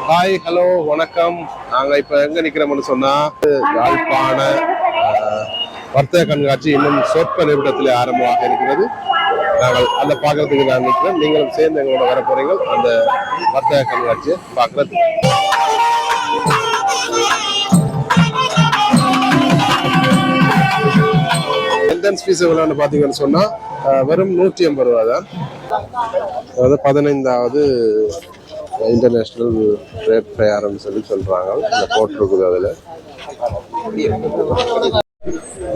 Hi hello வணக்கம். நாங்கள் இப்போ எங்கே நிற்கிறோம்னு சொன்னால் யாழ்ப்பாண வர்த்தக கண்காட்சி இன்னும் சொற்ப நிமிடத்தில் ஆரம்பமாக இருக்கிறது. நாங்கள் அதை பார்க்கறதுக்கு நான் நிற்கிறேன். நீங்களும் சேர்ந்து எங்களோட வர போறீங்க அந்த வர்த்தக கண்காட்சியை பார்க்கறது. என்ட்ரன்ஸ் ஃபீஸ் எவ்வளோன்னு பார்த்தீங்கன்னு சொன்னால் வெறும் 150 ரூபா தான். அதாவது 15வது இன்டர்நேஷ்னல் ட்ரேட் ஃபேர்னு சொல்கிறாங்க. இந்த போட்டிருக்குது.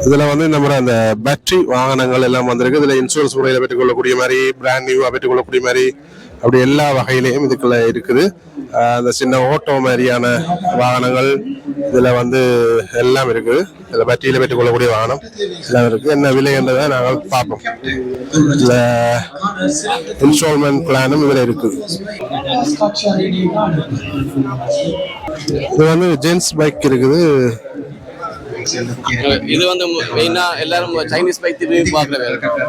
இதில் வந்து நம்ம அந்த பேட்டரி வாகனங்கள் எல்லாம் வந்திருக்கு. இதில் இன்சூரன்ஸ் முறையில் பெற்றுக்கொள்ளக்கூடிய மாதிரி, பிராண்ட் நியூவாக பெற்றுக்கொள்ளக்கூடிய மாதிரி, அப்படி எல்லா வகையிலையும் இதுக்குள்ள இருக்குது. அந்த சின்ன ஓட்டோ மாதிரியான வாகனங்கள் இதில் வந்து எல்லாம் இருக்குது. இதில் பேட்டரியில் பெற்றுக்கொள்ளக்கூடிய வாகனம் எல்லாம் இருக்குது. என்ன விலை என்றதை நாங்கள் பார்ப்போம். இதில் இன்ஸ்டால்மெண்ட் பிளானும் இதில் இருக்குது. இது வந்து ஜென்ஸ் பைக் இருக்குது. இது வந்து மெயினா எல்லாரும் சைனீஸ் பைக் திரும்பி பார்க்குற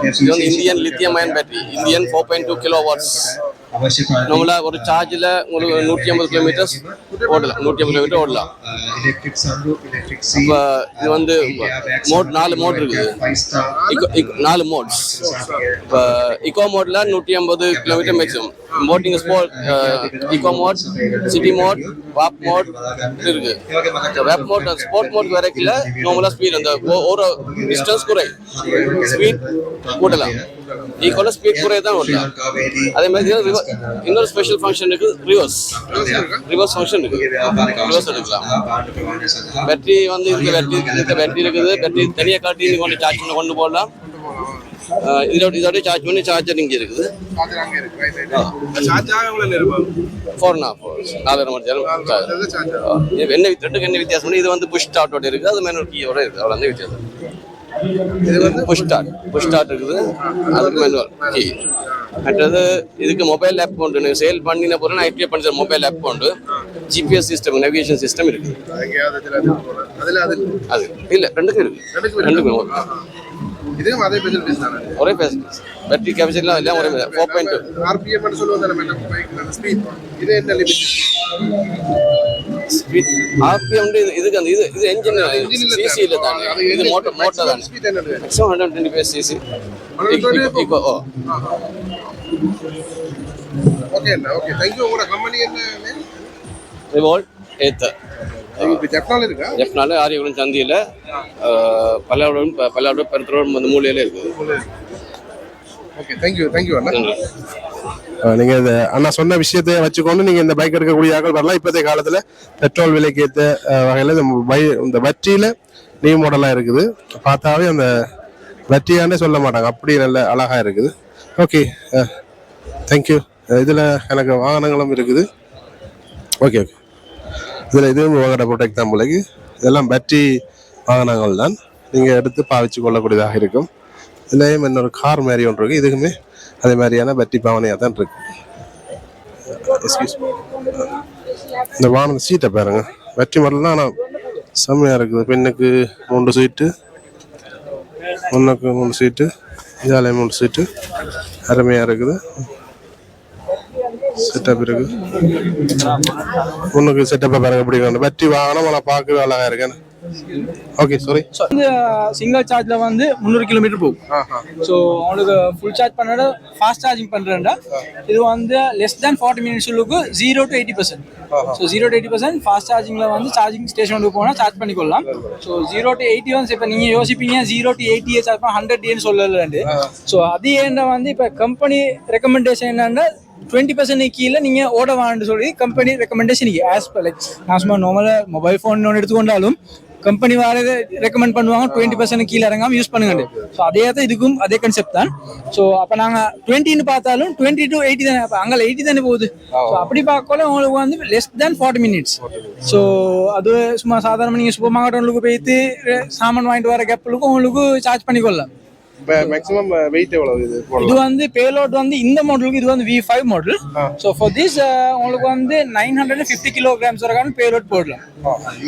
இது வந்து Indian lithium ion battery, Indian 4.2 kilowatts. நம்மள ஒரு சார்ஜில் உங்களுக்கு 150 கிலோமீட்டர்ஸ் ஓடலாம், 150 கிலோமீட்டர் ஓடலாம். இப்போ இது வந்து நாலு மோட் இருக்குது, 4 மோட்ஸ். இப்போ இக்கோ மோட்ல 150 கிலோமீட்டர் மேக்ஸிமம். மோட்டிங் sport eco mode, city mode, வாப் மோட் இருக்கு. வாப் மோட் ஸ்போர்ட் மோட் வரைக்கும் நார்மலா ஸ்பீட் அந்த ஒரு டிஸ்டன்ஸ் குறை, ஸ்பீட் கூட்டலாம். ஈக்குவலா ஸ்பீட் குறைய தான் ஓட்டலாம். அதே மாதிரி இன்னொரு ஸ்பெஷல் ஃபங்க்ஷன் இருக்கு, ரிவர்ஸ் ஃபங்க்ஷன் இருக்கு. ரிவர்ஸ் எடுக்கலாம். பேட்டரி வந்து பேட்டரி இருக்குது. பேட்டரி தனியாக காட்டி நீங்க கொண்டு சார்ஜ் பண்ண கொண்டு போடலாம். இதோட சார்ஜ் பண்ணி சார்ஜர் இங்கே இருக்குது. 4.5 hours 4.5 மணி நேரம். என்ன வித்தியாசம்? இது வந்து புஷ் ஸ்டார்ட்டோட இருக்குது, அது மேனுவல் கீயோட இருக்குது. அவ்வளோ வந்து வித்தியாசம். இது வந்து புஷ் ஸ்டார்ட் இருக்குது, அதுக்கு மேனுவல் கீ. மற்றது இதுக்கு மொபைல் ஆப் உண்டு. சேல் பண்ணின போகிறேன் நான் ஆக்டிவேட் பண்ணி மொபைல் ஆப் உண்டு. ஜிபிஎஸ் சிஸ்டம், நேவிகேஷன் சிஸ்டம் இருக்குது. அது இல்லை, ரெண்டுக்கும் இருக்குது. ரெண்டுக்கும் இதுவும் அதே ஸ்பெஷல் பீஸ் தானே? ஒரே ஸ்பெஷல் பேட்டரி கேப்பசிட்டிலாம் எல்லாம் ஒரே 4.2 ஆர்பிஎம் ன்னு சொல்லுவாங்க. நம்ம பைக் ஸ்பீட் இது என்ன லிமிட்? ஸ்பீட் ஆர்பிஎம் இதுக்கு அந்த இது என்ஜின் சிசி இல்ல தானே, இது மோட்டார் தானே. ஸ்பீட் என்ன? Maximum 125 CC. இப்போ ஓகே थैंक यू. உங்க கம்பெனி என்ன நேம்? ரிவோல்ட் ஏத்தர். இது ஜெப்னால இருக்கா? ஜெப்னால ஆரியகுளம் சந்தியில பல்லாவரம் பெருத்தரோடு அந்த மூலையில இருக்குது. ஓகே thank you அண்ணா. நீங்க இந்த அண்ணா சொன்ன விஷயத்தை வச்சுக்கொண்டு நீங்க இந்த பைக் எடுக்கக்கூடிய ஆட்கள் வரலாம். இப்போதைய காலத்துல பெட்ரோல் விலைக்கு ஏற்ற வகையில இந்த பேட்டரியில நியூ மாடலா இருக்குது. பார்த்தாவே அந்த பேட்டரியானே சொல்ல மாட்டாங்க, அப்படி நல்ல அழகா இருக்குது. Okay thank you. இதுல எனக்கு வாகனங்களும் இருக்குது. ஓகே இதில் இதுவும் வாகன ப்ரொடெக்ட் தான் போலக்கு. இதெல்லாம் பேட்டரி வாகனங்கள் தான், நீங்கள் எடுத்து பாவிச்சு கொள்ளக்கூடியதாக இருக்கும். இதுலேயும் இன்னொரு கார் மாதிரி ஒன்று இருக்குது. இதுக்குமே அதே மாதிரியான பேட்டரி பாவனையாக தான் இருக்கு. இந்த வாகன சீட்டை பாருங்க, பேட்டரி மாடல் தான். ஆனால் செம்மையாக இருக்குது. பெண்ணுக்கு 3 சீட்டு, ஒன்றுக்கு 3 சீட்டு, இதாலே 3 சீட்டு, அருமையாக இருக்குது. செட்டப் இருக்கு. உனக்கு செட்டப்பை பாருங்க பிடிக்கும். பேட்டரி வாகனம் ஆனால் பார்க்கவே அழகாக இருக்கேன். Okay sorry. சிங்கிள் சார்ஜ்ல வந்து 300 கிலோமீட்டர் போகும். ஸோ உங்களுக்கு ஃபுல் சார்ஜ் பண்ணோட ஃபாஸ்ட் சார்ஜிங் பண்ணுறேன்டா இது வந்து லெஸ் தேன் 40 மினிட்ஸ் உள்ளுக்கு 0 to 80%. ஸோ 0 to 80% ஃபாஸ்ட் சார்ஜிங்கில் வந்து சார்ஜிங் ஸ்டேஷனுக்கு போனால் சார்ஜ் பண்ணிக்கொள்ளலாம். ஸோ 0 to 80 வந்து இப்போ நீங்கள் யோசிப்பீங்க 0 to 80 சார்ஜ் பண்ண 100 சொல்லலண்டு. ஸோ அது ஏன்னா வந்து இப்போ கம்பெனி ரெக்கமெண்டேஷன் என்னன்னா 20% கீழே நீங்கள் ஓட வான்னு சொல்லி company recommendation as per like நான் சும்மா நார்மலாக மொபைல் ஃபோன் ஒன்று எடுத்துக்கொண்டாலும் கம்பெனி வாரது ரெக்கமெண்ட் பண்ணுவாங்க 20% கீழே இறங்காம யூஸ் பண்ணுங்க. ஸோ அதே தான் இதுக்கும் அதே கான்செப்ட் தான். ஸோ அப்போ நாங்கள் 20ன்னு பார்த்தாலும் 20 to 80 தானே, அப்போ அங்கே 80 தானே போகுது. ஸோ அப்படி பார்க்கல உங்களுக்கு வந்து லெஸ் தேன் 40 மினிட்ஸ். ஸோ அது சும்மா சாதாரணமாக நீங்கள் சூப்பர் மார்க்கெட் உங்களுக்கு போயிட்டு சாமான் வாங்கிட்டு வர கேப்புளுக்கும் உங்களுக்கு சார்ஜ் பண்ணிக்கொள்ளலாம். மேக்ஸிமம் வெயிட் எவ்வளவு? இது வந்து பேலோட் வந்து இந்த மாடலுக்கு இது வந்து V5 model. So for this உங்களுக்கு வந்து 950 kilograms வரைக்கும் பேலோட் போடலாம்.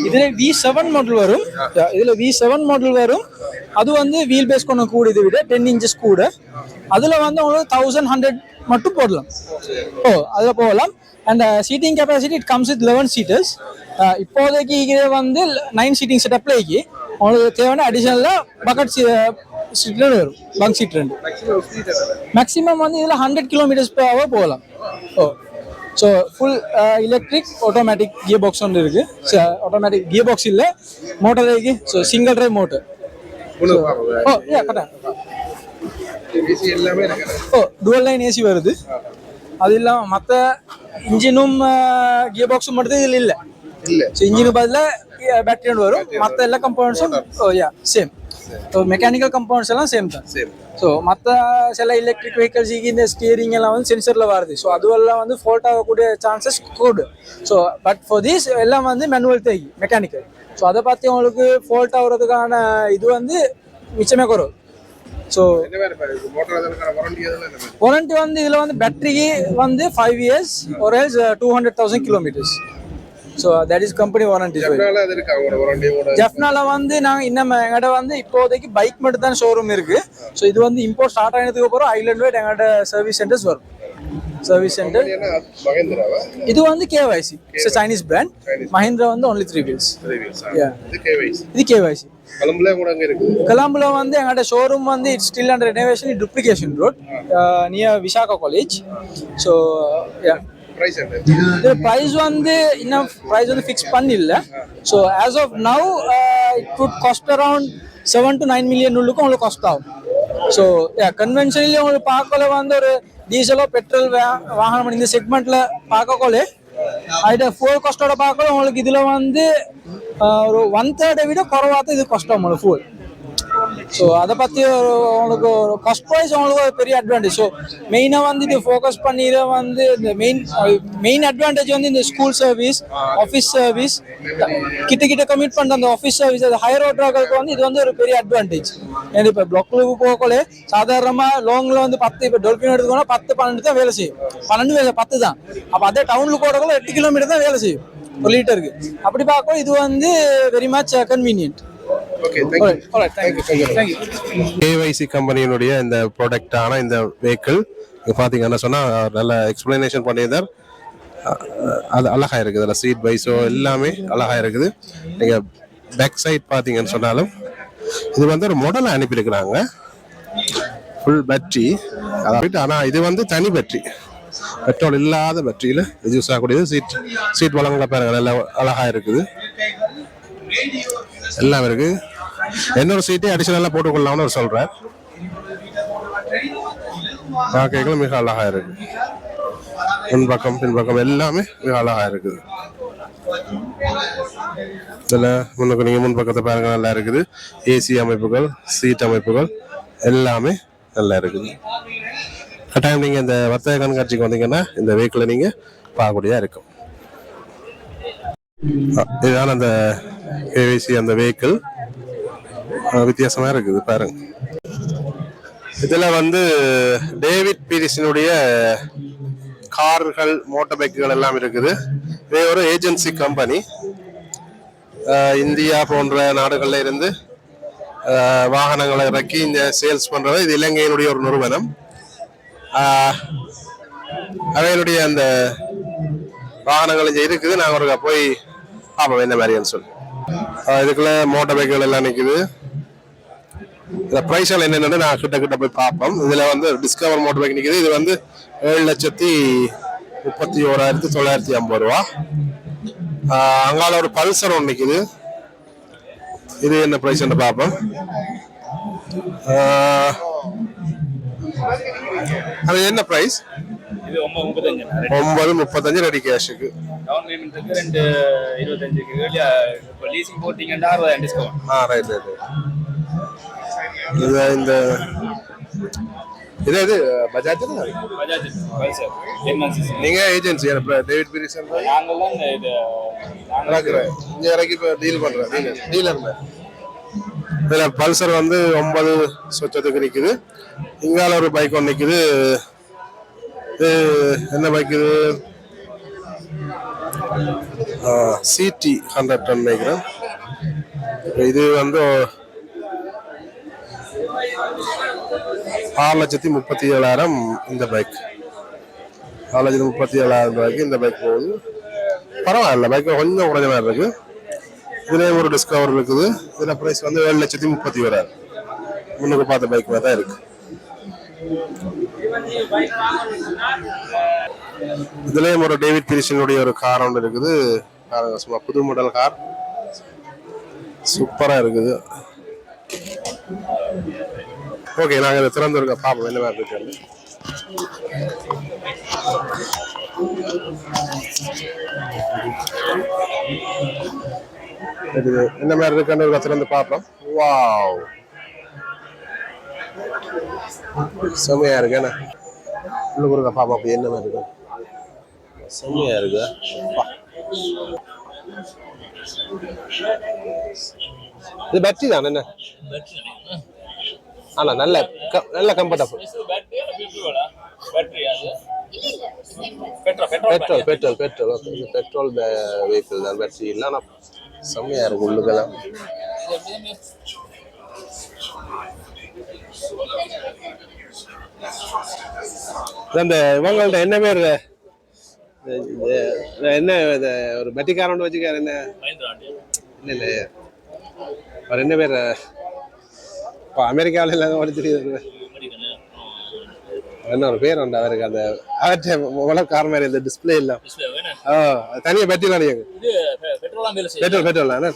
இதுல V7 மாடல் வரும். இதுல V7 மாடல் வரும். அது வந்து வீல் பேஸ் கொண்டு கூட இதை விட 10 inches கூட. அதுல வந்து உங்களுக்கு 1100 மட்டும் போடலாம். அதுல போகலாம். And seating capacity it comes with 11 seaters. இப்போதைக்கு இது வந்து 9 சீட்டிங் செட்டப்ல இருக்கு. உங்களுக்கு தேவையான அடிஷனலாக பக்கெட் சீட் வரும், பங்க் சீட் 2. மேக்ஸிமம் வந்து இதில் 100 km/h போகலாம். So full electric automatic gear box ஒன்று இருக்கு. ஆட்டோமேட்டிக் கியர் பாக்ஸ் இல்லை, மோட்டர் இருக்கு. So single drive motor. Dual line AC வருது. அது இல்லாமல் மற்ற இன்ஜினும் கியர் பாக்ஸும் மட்டும் இதில் இல்லை. ஸோ இன்ஜினுக்கு பதிலாக பேட்டரி ஒன்று வரும். மற்ற எல்லா கம்பவுண்ட்ஸும் சேம். ஸோ மெக்கானிக்கல் கம்பவுண்ட்ஸ் எல்லாம் சேம் தான். ஸோ மற்ற சில எலக்ட்ரிக் வெஹிக்கல்ஸுக்கு இந்த ஸ்டியரிங் எல்லாம் வந்து சென்சரில் வருது. ஸோ அதுவெல்லாம் வந்து ஃபால்ட் ஆகக்கூடிய சான்சஸ் கூடு. ஸோ பட் ஃபார் திஸ் எல்லாம் வந்து மேனுவல் தேங்கி மெக்கானிக்கல். ஸோ அதை பார்த்து உங்களுக்கு ஃபால்ட் ஆகுறதுக்கான இது வந்து மிச்சமே குறவு. ஸோ வாரண்டி வந்து இதில் வந்து பேட்டரிக்கு வந்து 5 years or else 200,000 kilometers. So that is company warranty. ஜெஃப்னால வந்து நாங்கள் இன்னும் எங்கள்கிட்ட வந்து இப்போதைக்கு பைக் மட்டும் தான் ஷோரூம் இருக்கு. ஸோ இது வந்து இம்போர்ட் ஸ்டார்ட் ஆனதுக்கு அப்புறம் ஐலண்ட் வைட் எங்கள்கிட்ட சர்வீஸ் சென்டர்ஸ் வரும். சர்வீஸ் சென்டர் இது வந்து KYC, it's Chinese brand. Mahindra வந்து only 3 wheels. இது கேவைசி. கொலம்புல வந்து எங்கள்கிட்ட ஷோரூம் வந்து it's still under renovation in duplication road near Visakha college. So the price வந்து இன்னும் price வந்து ஃபிக்ஸ் பண்ணில்ல. So as of now it would cost around 7 to 9 million உள்ளுக்கு உங்களுக்கு காஸ்ட் ஆகும். ஸோ கன்வென்ஷனலி உங்களுக்கு பார்க்கல வந்து ஒரு டீசலோ பெட்ரோல் வாகனம் இந்த செக்மெண்ட்ல பார்க்கல அது ஃபுல் காஸ்டோட பார்க்கல உங்களுக்கு இதுல வந்து ஒரு 1/3 விட குறைவாக இது காஸ்ட் ஆகும் உங்களுக்கு ஃபுல். ஸோ அதை பற்றி உங்களுக்கு ஒரு காஸ்ட் ப்ரைஸ் உங்களுக்கு ஒரு பெரிய அட்வான்டேஜ். ஸோ மெயினாக வந்து இது ஃபோக்கஸ் பண்ணிட வந்து இந்த மெயின் அட்வான்டேஜ் வந்து இந்த ஸ்கூல் சர்வீஸ், ஆஃபீஸ் சர்வீஸ் கிட்ட கமிட் பண்ணுற அந்த ஆஃபீஸ் சர்வீஸ், அது ஹையர் ரோட்ராக்களுக்கு வந்து இது வந்து ஒரு பெரிய அட்வான்டேஜ். ஏன்னா இப்போ பிளாக்ல போகல சாதாரணமாக லாங்கில் வந்து 10, இப்போ டொல்பின் எடுத்துக்கோனா 10-12 தான் வேலை செய்யும். 10 தான். அப்போ அதே டவுனுக்கு போகிறக்குள்ள 8 kilometer தான் வேலை செய்யும் ஒரு லிட்டருக்கு. அப்படி பார்க்க இது வந்து வெரி மச் கன்வீனியன்ட். கேவைசி கம்பெனியினுடைய இந்த ப்ராடக்டான இந்த வெஹிக்கிள் பார்த்தீங்கன்னா சொன்னால் நல்ல எக்ஸ்பிளனேஷன் பண்ணியிருந்தார். அது அழகாக இருக்குது. அதில் சீட் வைஸோ எல்லாமே அழகாக இருக்குது. நீங்கள் பேக் சைட் பார்த்தீங்கன்னு சொன்னாலும் இது வந்து ஒரு மாடலை அனுப்பியிருக்கிறாங்க. ஃபுல் பேட்டரி அதாவது, ஆனால் இது வந்து தனி பேட்டரி, பெட்ரோல் இல்லாத பேட்டரியில் இது யூஸ் ஆகக்கூடியது. சீட் வளங்களை பாருங்க, நல்லா அழகாக இருக்குது. எல்லாம் இருக்கு. இன்னொரு சீட்டே அடிஷனலா போட்டுக்கொள்ளலாம்னு ஒரு சொல்றார். பார்க்கலாம் மிக அழகா இருக்கு. முன்பக்கம் பின்பக்கம் எல்லாமே மிக அழகா இருக்குது. இதுல முன்னுக்கு நீங்க முன்பக்கத்தை பாருங்க, நல்லா இருக்குது. ஏசி அமைப்புகள், சீட் அமைப்புகள் எல்லாமே நல்லா இருக்குது. கட்டாயம் நீங்க இந்த வர்த்தக கண்காட்சிக்கு வந்தீங்கன்னா இந்த வெஹிக்கிளை நீங்க பார்க்கக்கூடியதா இருக்கும். இதுதான் அந்த கேவைசி அந்த வெஹிக்கிள். வித்தியாசமா இருக்குது பாருங்க. இதுல வந்து டேவிட் பீரிஸினுடைய கார்கள், மோட்டார் பைக்குகள் எல்லாம் இருக்குது. இது ஒரு ஏஜென்சி கம்பெனி. இந்தியா போன்ற நாடுகள்ல இருந்து வாகனங்களை இறக்கி இந்த சேல்ஸ் பண்றது. இது இலங்கையினுடைய ஒரு நிறுவனம். அவைகளுடைய அந்த வாகனங்கள் இங்க இருக்குது. நாங்கள் ஒரு போய் பார்ப்போம் என்ன மாதிரின்னு சொல்லி. இதுக்குள்ள மோட்டார் பைக்குகள் எல்லாம் நிற்குது. இந்த ப்ரைஸ்கள் என்னென்னு நான் கிட்ட போய் பார்ப்போம். இதுல வந்து டிஸ்கவர் மோட்டார் பைக் நிற்குது. இது வந்து 7,31,950 ரூபா. அங்கால ஒரு பல்சர் ஒன்று நிற்குது. இது என்ன ப்ரைஸ் பார்ப்போம். அது என்ன ப்ரைஸ்? இது 9,35 ரெடி கேஷுக்கு. டவுன் பேமெண்ட்க்கு 2,25க்கு வெளிய லீசிங் போட்டீங்கன்னா 60 டிஸ்கவுண்ட். ரைட். இந்த இது பஜாஜ் பல்சர் எம்என்சிசி. நீங்க ஏஜென்சி டேவிட் பீரிஸ் நாங்கலாம் இது இங்க இறக்கி இப்போ டீல் பண்றேன். டீலர் இதுல பல்சர் வந்து 9 சொச்சத்துக்கு நிக்குது. இங்கால ஒரு பைக் ஒன்று நிக்குது. என்ன பைக் இது? சிடி 100 நினைக்கிறேன். இது வந்து 6,37,000 இந்த பைக். 4,37,000 இந்த பைக் போகுது. பரவாயில்ல, பைக் கொஞ்சம் குறைஞ்ச மாதிரி இருக்கு. இதுலேயே ஒரு டிஸ்கவர் இருக்குது. இதில் ப்ரைஸ் வந்து 7,30,000 முன்னுக்கு பார்த்த பைக் மாதிரி தான் இருக்கு. இதுலேயும் ஒரு டேவிட் பிரிஷனுடைய ஒரு கார் ஒன்று இருக்குது. சும்மா புது மாடல் கார், சூப்பராக இருக்குது. ஓகே, நாங்கள் இதை திறந்து இருக்க பார்ப்போம் என்ன மாதிரி இருக்கு. என்ன மாதிரி இருக்குன்னு திறந்து பார்ப்போம். வாவ், செம்மையா இருக்கு. என்ன உள்ள பாப்பா அப்படி என்ன மாதிரி இருக்கு, செம்மையா இருக்கு. இது பேட்டரி தான் என்ன? ஆனா நல்ல நல்ல comfortable. Petrol petrol petrol okay, இது பெட்ரோல் வெஹிக்கிள் தான், பேட்டரி இல்லை. ஆனால் செம்மையா இருக்கு உள்ளுக்கெல்லாம். இந்த இவங்கள்ட்ட என்ன பேர், என்ன ஒரு பட்டிக்காரன் வச்சுக்காரு, என்ன இல்லை இல்லை அவர் என்ன பேர், இப்போ அமெரிக்காவில் இல்லாத ஒரு தெரியுது, என்ன ஒரு பேர் உண்டு அவருக்கு. அந்த அவற்றை உலக கார் மாதிரி இந்த டிஸ்பிளே இல்லை, தனியாக பேட்டரி தான் இருக்கு. பெட்ரோல் பெட்ரோல் தானே.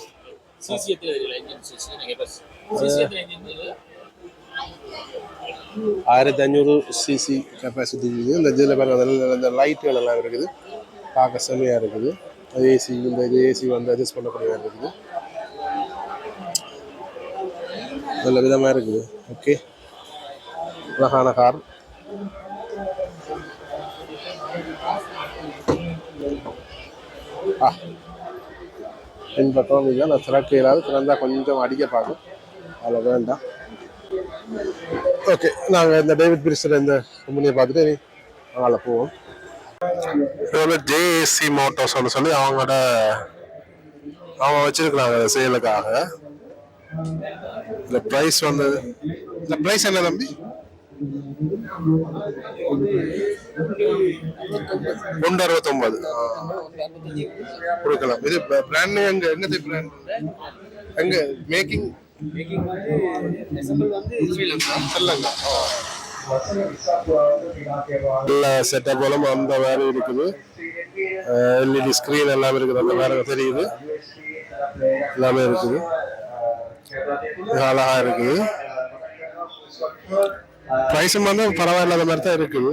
1500 சிசி கெப்பாசிட்டி இருக்குது. இந்த இதில் பாருங்க, இந்த லைட்டுகள் எல்லாம் இருக்குது, பார்க்க செம்மையாக இருக்குது. ஏசி, இந்த இது ஏசி வந்து அட்ஜஸ்ட் பண்ணக்கூடியதாக இருக்குது, நல்ல விதமாக இருக்குது. ஓகே, அழகான கார். பின்பக்கம் இல்லை, நான் திறக்க இல்லாது, திறந்தால் கொஞ்சம் அடிக்க பார்க்கும், அதில் வேண்டாம். ஓகே, நாங்கள் இந்த டேவிட் பிரிஸ்டர் இந்த கம்பெனியை பார்த்துட்டு அதனால போவோம். இதோட ஜேஏசி மோட்டோர்ஸ்னு சொல்லி அவங்க வச்சிருக்கிறாங்க சேலுக்காக. இந்த ப்ரைஸ் வந்து, இந்த ப்ரைஸ் என்ன தம்பி? 169 கொடுக்கலாம். இது பிராண்ட் எங்க எங்கது பிராண்ட் எங்க மேக்கிங் ஸ்ரீலங்கா. நல்ல செட்டப் போலும் அந்த வேறு இருக்குது. எல்இடி ஸ்கிரீன் எல்லாமே இருக்குது, அந்த வேற தெரியுது, எல்லாமே இருக்குது, அழகா இருக்குது. ப்ரைஸும் வந்து பரவாயில்லாத மாதிரி தான் இருக்குது.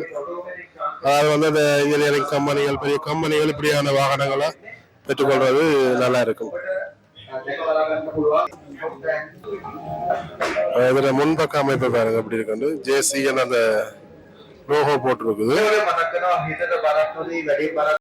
அதாவது வந்து இந்த இன்ஜினியரிங் கம்பெனிகள், பெரிய கம்பெனிகள் இப்படியான வாகனங்களை பெற்றுக்கொள்வது நல்லா இருக்கும். இதுல முன்பக்க அமைப்பு பாருங்க எப்படி இருக்கு. ஜேசி அந்த லோகோ போட்டிருக்குது.